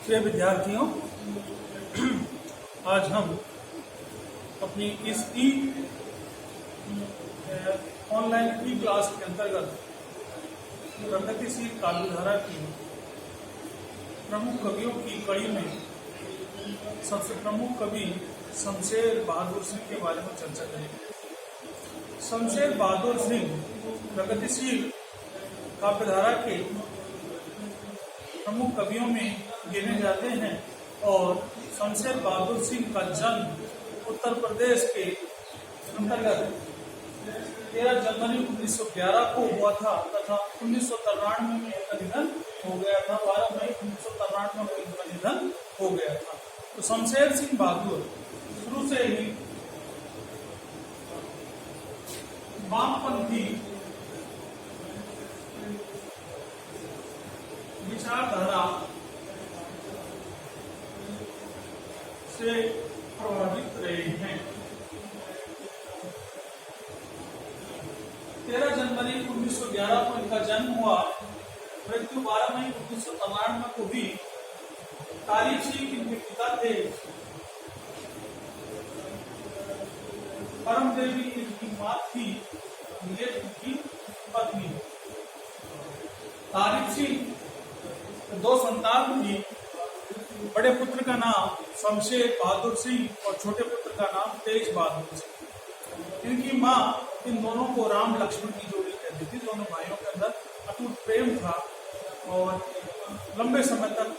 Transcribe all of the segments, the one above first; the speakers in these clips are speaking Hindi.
प्रिय विद्यार्थियों, आज हम अपनी इस ऑनलाइन ई क्लास के अंतर्गत प्रगतिशील काव्यधारा की प्रमुख कवियों की कड़ी में सबसे प्रमुख कवि शमशेर बहादुर सिंह के बारे में चर्चा करेंगे। शमशेर बहादुर सिंह प्रगतिशील काव्यधारा के प्रमुख कवियों में गिने जाते हैं और शमशेर बहादुर सिंह का जन्म उत्तर प्रदेश के अंतर्गत 13 जनवरी 1911 को हुआ था तथा 1993 में इनका निधन हो गया था। 12 मई 1993 में इनका निधन हो गया था। तो शमशेर सिंह बहादुर शुरू से ही वामपंथी विचारधारा से प्रभावित रहे हैं। 13 जनवरी 1911 को इनका जन्म हुआ। मृत्यु 12 मई 1993 को भी। तारीख सिंह इनके पिता थे। परम देवी इनकी मां थी, ये इनकी पत्नी। तारीख सिंह दो संतान थी। बड़े पुत्र का नाम शमशेर बहादुर सिंह और छोटे पुत्र का नाम तेज बहादुर सिंह। इनकी माँ इन दोनों को राम लक्ष्मण की जोड़ी कहती थी। दोनों भाइयों के अंदर अटूट प्रेम था और लंबे समय तक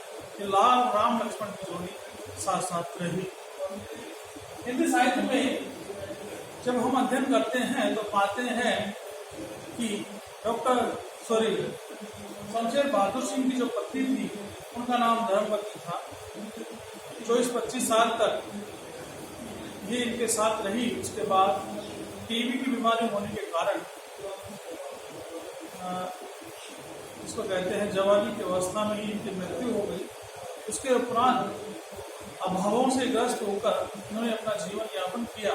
राम लक्ष्मण की जोड़ी साथ साथ रही। हिंदी साहित्य में जब हम अध्ययन करते हैं तो पाते हैं कि शमशेर बहादुर सिंह की जो पत्नी थी उनका नाम धर्मवती था। 24-25 साल तक ये इनके साथ रही। उसके बाद टीबी की बीमारी होने के कारण इसको कहते हैं जवानी की अवस्था में ही इनकी मृत्यु हो गई। उसके उपरांत अभावों से ग्रस्त होकर उन्होंने अपना जीवन यापन किया।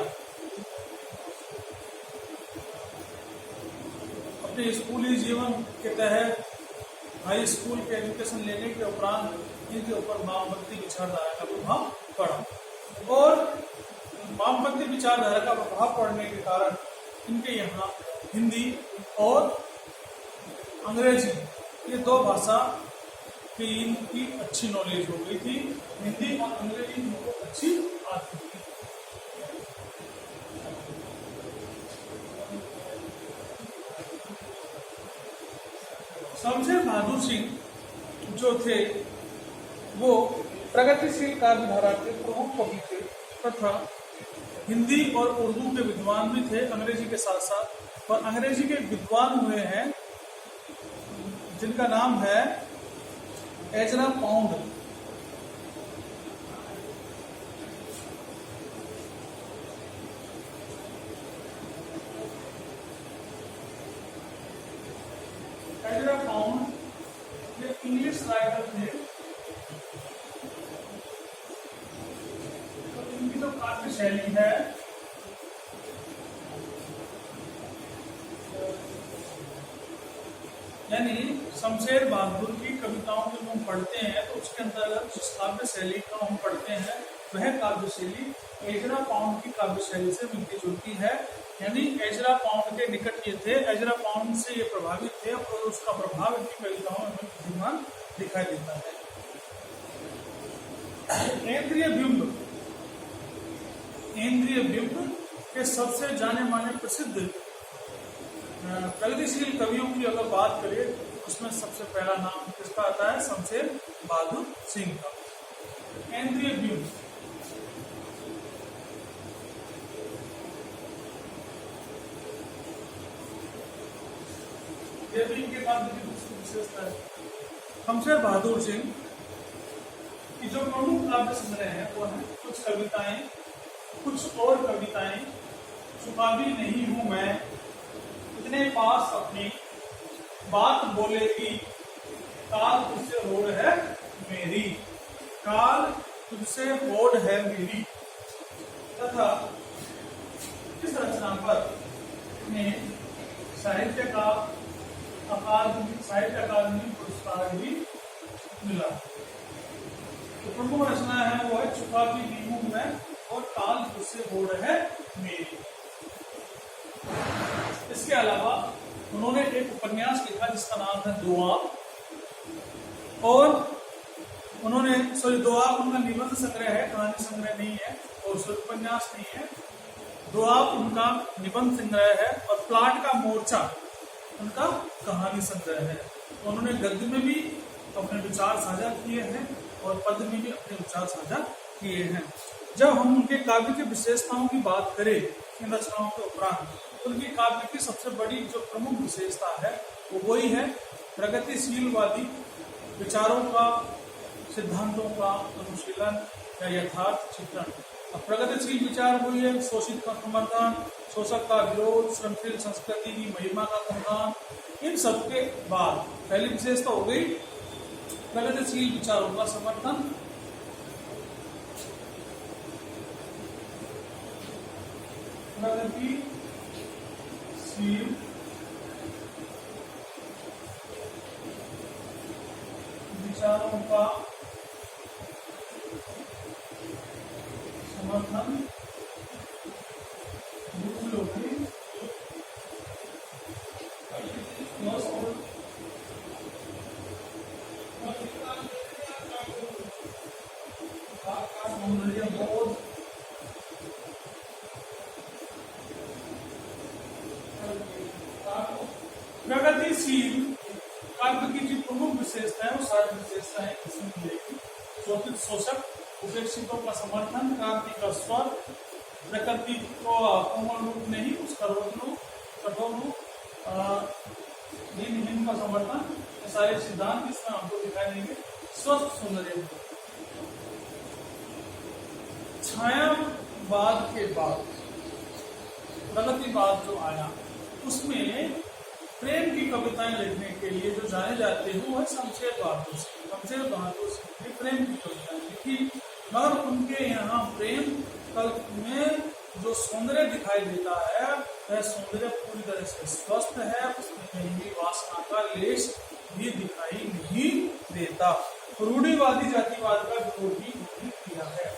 अपने स्कूली जीवन के तहत हाई स्कूल के एजुकेशन लेने के उपरांत इनके ऊपर वामपंथी विचारधारा का प्रभाव पड़ा और वामपंथी विचारधारा का प्रभाव पड़ने के कारण इनके यहाँ हिंदी और अंग्रेजी ये दो भाषा की इनकी अच्छी नॉलेज हो गई थी। हिंदी और अंग्रेजी इनको अच्छी आती थी। शमशेर बहादुर सिंह जो थे वो प्रगतिशील काव्यधारा के प्रमुख कवि थे तथा हिंदी और उर्दू के विद्वान भी थे, अंग्रेजी के साथ साथ। और अंग्रेजी के विद्वान हुए हैं जिनका नाम है एजरा पाउंड। एजरा पाउंड ये इंग्लिश राइटर थे। तो इनकी जो काव्य शैली है यानी शमशेर बहादुर की कविताओं को हम पढ़ते हैं तो उसके अंतर्गत जिस काव्य शैली को हम पढ़ते हैं वह काव्य शैली एजरा पाउंड की काव्य शैली से मिलती जुलती है। यानी एजरा पाउंड के निकट ये थे। एजरा पाउंड से ये प्रभावित थे और उसका प्रभाव इनकी कविताओं में विद्यमान दिखाई देता है। इंद्रिय बिंब के सबसे जाने माने प्रसिद्ध प्रगतिशील कवियों की अगर बात करें उसमें सबसे पहला नाम किसका आता है? शमशेर बहादुर सिंह का। इंद्रिय बिंब ये भी इनके काव्य की विशेषता है। शमशेर बहादुर सिंह की जो प्रमुख काव्य संग्रह है वो है कुछ कविताएं, कुछ और कविताएं। छुपावी नहीं हूं मैं, इतने पास अपनी बात बोलेगी, काल तुझसे होड़ है मेरी, काल तुझसे होड़ है मेरी। तथा इस रचना पर साहित्य का साहित्य अकादमी पुरस्कार भी मिला। तो प्रमुख रचना है वो है चुका की नीमू में और काल तुझसे होड़ है मेरी। इसके अलावा उन्होंने एक उपन्यास लिखा जिसका नाम है दुआ, और उन्होंने दुआ उनका निबंध संग्रह है, कहानी संग्रह नहीं है और उपन्यास नहीं है। दुआ उनका निबंध संग्रह है और प्लाट का मोर्चा उनका कहानी संग्रह है। तो उन्होंने गद्य में भी अपने विचार साझा किए हैं और पद्य में भी अपने विचार साझा किए हैं। जब हम उनके काव्य की विशेषताओं की बात करें इन रचनाओं के उपरांत, तो उनकी काव्य की सबसे बड़ी जो प्रमुख विशेषता है वो वही है प्रगतिशीलवादी विचारों का, सिद्धांतों का अनुशीलन या यथार्थ चित्रण। अब प्रगतिशील विचार वही है शोषित का समर्थन, शोषक का विरोध, श्रमशील संस्कृति की महिमा का गुणगान। इन सब के बाद पहली विशेषता हो गई प्रगतिशील विचारों का समर्थन, प्रगतिशील विचारों का समर्थन, दूसरों की बोध, प्रगतिशील काव्य की जो प्रमुख विशेषता है वो सारी विशेषताएं इसमें मिलेगी। शोषित शोषक, उपेक्षितों का समर्थन, क्रांति का स्वर, प्रकृति को कोमल रूप नहीं उसका रोग कठोर रूप, दीनहीन का समर्थन, ये सारे सिद्धांत इसमें आपको दिखाई देंगे। स्वस्थ सौंदर्य, छायावाद के बाद प्रगतिवाद जो आया उसमें प्रेम की कविताएं लिखने के लिए जो जाने जाते हैं वो है शमशेर बहादुर सिंह। शमशेर बहादुर सिंह ने प्रेम की कविताएं लिखी, मगर उनके यहाँ प्रेम कल्प में जो सौंदर्य दिखाई देता है वह सौंदर्य पूरी तरह से स्वस्थ है, उसमें कहीं भी वासना का लेश भी दिखाई नहीं देता। रूढ़िवादी जातिवाद का विरोध भी उन्होंने किया है।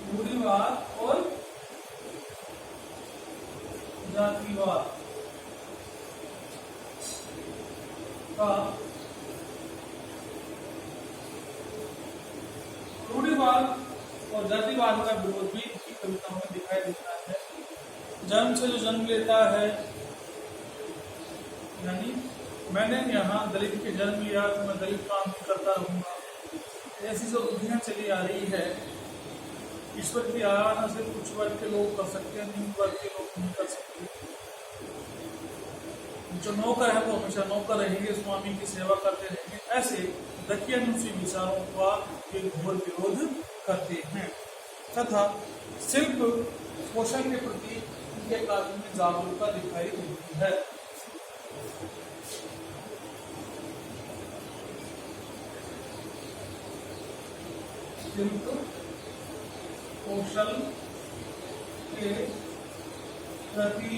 रूढ़िवाद और जातिवाद का, रूढ़िवाद और जातिवाद का विरोध भी इनकी कविताओं में दिखाई देता है। जन्म से जो जन्म लेता है, यानी मैंने यहाँ दलित के जन्म लिया तो मैं दलित काम भी करता रहूंगा, ऐसी जो बुद्धियां चली आ रही है। ईश्वर की आराधना सिर्फ कुछ वर्ग के लोग कर सकते हैं, निम्न वर्ग के लोग नहीं कर सकते। जो नौकर है वो हमेशा नौकर रहेंगे, स्वामी की सेवा करते रहेंगे। ऐसे दकियानुसी विचारों का एक घोर विरोध करते हैं तथा शिल्प पोषण के प्रति उनके कार्य में जागरूकता दिखाई देती है। शिल्प कौशल के प्रति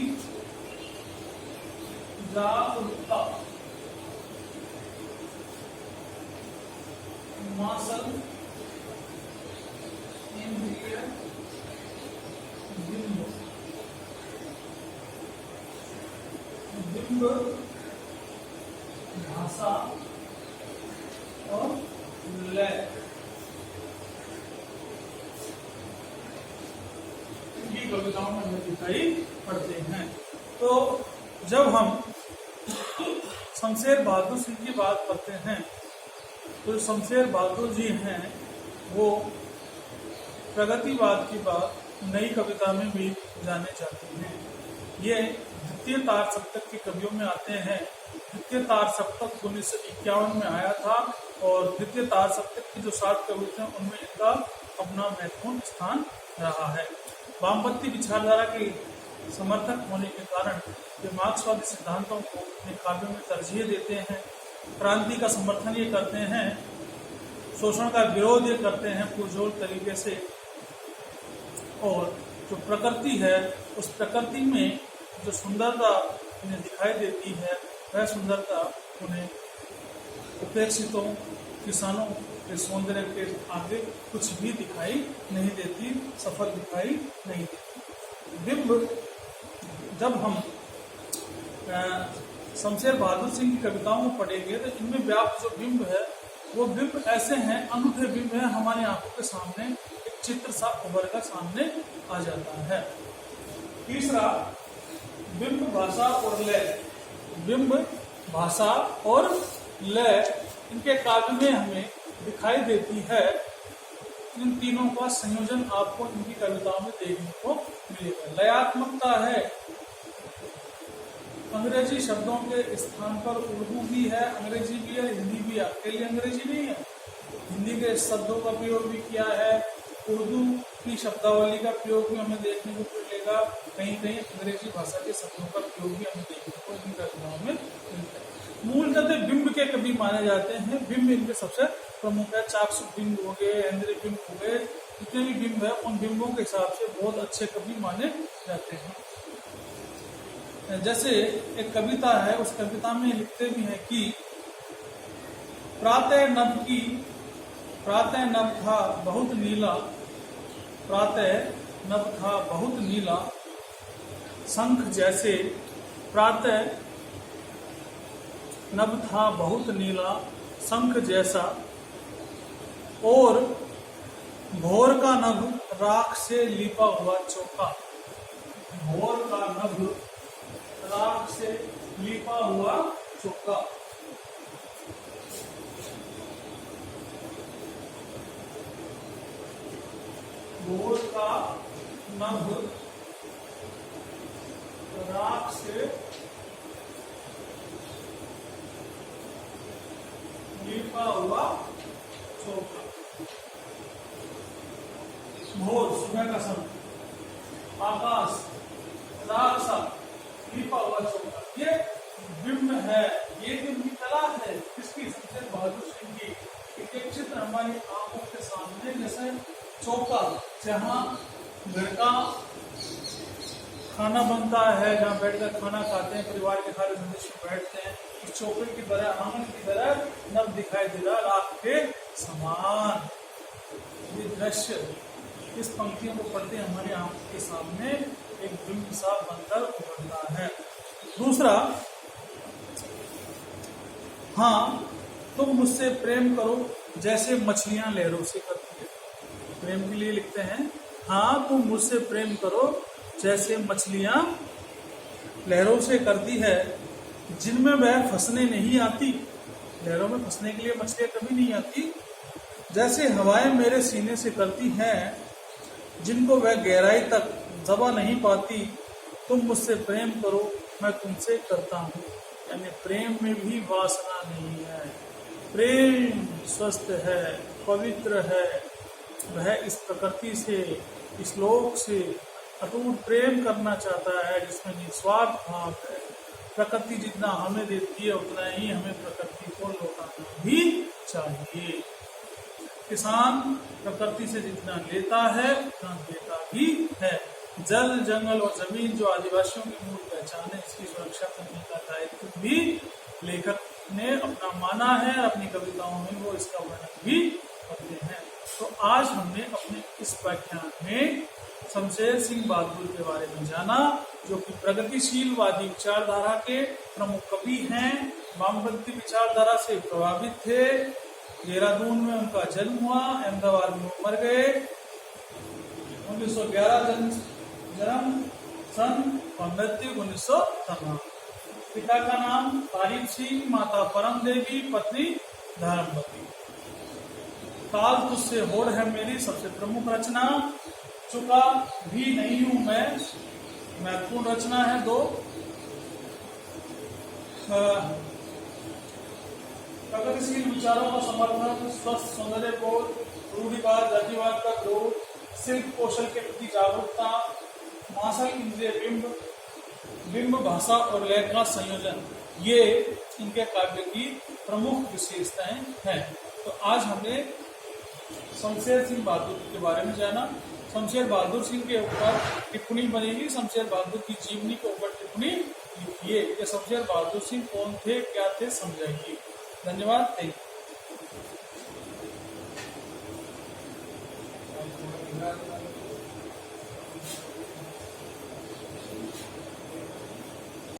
जागरूकता, मासल इंद्रिय बिंब, बिंब भाषा और लय की कविताओं में हमें दिखाई पड़ते हैं। तो जब हम शमशेर बहादुर सिंह की बात करते हैं तो शमशेर बहादुर जी हैं वो प्रगतिवाद की बात नई कविता में भी जाने जाते हैं। ये द्वितीय तार सप्तक के कवियों में आते हैं। द्वितीय तार सप्तक 1951 में आया था और द्वितीय तार सप्तक की जो 7 कवि थे उनमें इनका अपना महत्वपूर्ण स्थान रहा है। वामपंथी विचारधारा के समर्थक होने के कारण वे मार्क्सवादी सिद्धांतों को अपने काव्यों में तरजीह देते हैं। क्रांति का समर्थन ये करते हैं, शोषण का विरोध ये करते हैं पुरजोर तरीके से, और जो प्रकृति है उस प्रकृति में जो सुंदरता उन्हें दिखाई देती है वह सुंदरता उन्हें उपेक्षितों, किसानों के सौंदर्य के आगे कुछ भी दिखाई नहीं देती, सफल दिखाई नहीं देती। बिंब, जब हम शमशेर बहादुर सिंह की कविताओं को पढ़ेंगे तो इनमें व्याप्त जो बिंब है वो बिंब ऐसे हैं, अनूठे बिंब है, हमारी आंखों के सामने एक चित्र सा उभर कर सामने आ जाता है। तीसरा, बिंब भाषा और लय। बिंब भाषा और लय इनके काव्य में हमें दिखाई देती है। इन तीनों का संयोजन आपको इनकी कविताओं में देखने को मिलेगा। लयात्मकता है, अंग्रेजी शब्दों के स्थान पर उर्दू भी है, अंग्रेजी भी है, हिंदी भी है। अकेली अंग्रेजी नहीं है, हिंदी के शब्दों का प्रयोग भी किया है, उर्दू की शब्दावली का प्रयोग भी हमें देखने को मिलेगा, कहीं कहीं अंग्रेजी भाषा के शब्दों का प्रयोग भी हमें देखने को इन कविताओं में मिलता है। मूलतः बिंब के कवि माने जाते हैं। बिंब इनके सबसे प्रमुख है। चाक्षुष बिंब हो गए, इंद्रिय बिंब हो गए, जितने भी बिंब है उन बिंबों के हिसाब से बहुत अच्छे कवि माने जाते हैं। जैसे एक कविता है, उस कविता में लिखते भी हैं कि प्रातः नभ था बहुत नीला, प्रातः नभ था बहुत नीला, शंख जैसे। प्रातः नभ था बहुत नीला, शंख जैसा, और भोर का नभ राख से लिपा हुआ चौका। भोर का नभ राख से लिपा हुआ चौका। भोर का नभ राख से लिपा हुआ चौका। भोर सुबह का समय, आकाश राख सा लिपा हुआ चौका, ये बिंब है, ये बिंब की कला है। किसकी? शमशेर बहादुर सिंह की। एक चित्र हमारी आंखों के सामने, जैसे चौका, जहाँ घर का खाना बनता है, जहाँ बैठकर खाना खाते हैं, परिवार के सारे सदस्य बैठते हैं, इस चौके की तरह, आंगन की तरह नभ दिखाई दे रहा, राख के समान। ये दृश्य, इस पंक्तियों को पढ़ते हमारी आंखों के सामने एक बिंब सा बनकर उभरता है। दूसरा, हाँ तुम मुझसे प्रेम करो जैसे मछलियां लहरों से करती है। प्रेम के लिए लिखते हैं, हाँ तुम मुझसे प्रेम करो जैसे मछलियां लहरों से करती है, जिनमें वह फंसने नहीं आती। लहरों में फंसने के लिए मछलियां कभी नहीं आती। जैसे हवाएं मेरे सीने से करती हैं, जिनको वह गहराई तक दबा नहीं पाती। तुम मुझसे प्रेम करो, मैं तुमसे करता हूँ। यानी प्रेम में भी वासना नहीं है, प्रेम स्वस्थ है, पवित्र है। वह इस प्रकृति से, इस लोक से अटूट प्रेम करना चाहता है, जिसमें निस्वार्थ भाव है। प्रकृति जितना हमें देती है उतना ही हमें प्रकृति को लौटाना भी चाहिए। किसान प्रकृति से जितना लेता है उतना देता भी है। जल, जंगल और जमीन जो आदिवासियों की मूल पहचान है, इसकी सुरक्षा करने का दायित्व भी लेखक ने अपना माना है। अपनी कविताओं में वो इसका वर्णन भी करते हैं। तो आज हमने अपने इस व्याख्यान में शमशेर सिंह बहादुर के बारे में जाना, जो कि प्रगतिशीलवादी विचारधारा के प्रमुख कवि हैं। वामपंथी विचारधारा से प्रभावित थे। देहरादून में उनका जन्म हुआ, अहमदाबाद में मर गए। 1911 जन्म, सन और मृत्यु 1993। पिता का नाम तारीफ सिंह, माता परम देवी, पत्नी धर्मवती। काल तुझसे होड़ है मेरी सबसे प्रमुख रचना। चुका भी नहीं हूं मैं, महत्वपूर्ण रचना है 2। प्रगतिशील विचारों का समर्थन, स्वस्थ सौंदर्य बोध, रूढ़िवाद जातिवाद का विरोध, शिल्प कौशल के प्रति जागरूकता, मासल इंद्रिय बिंब, बिंब भाषा और लय का संयोजन, ये इनके काव्य की प्रमुख विशेषताएं हैं। तो आज हमने शमशेर सिंह बहादुर के बारे में जाना। शमशेर बहादुर सिंह के ऊपर टिप्पणी बनेगी, शमशेर बहादुर की जीवनी के ऊपर टिप्पणी लिखिए। शमशेर बहादुर सिंह कौन थे, क्या थे, समझाइए। धन्यवाद। Thank you. थोड़ा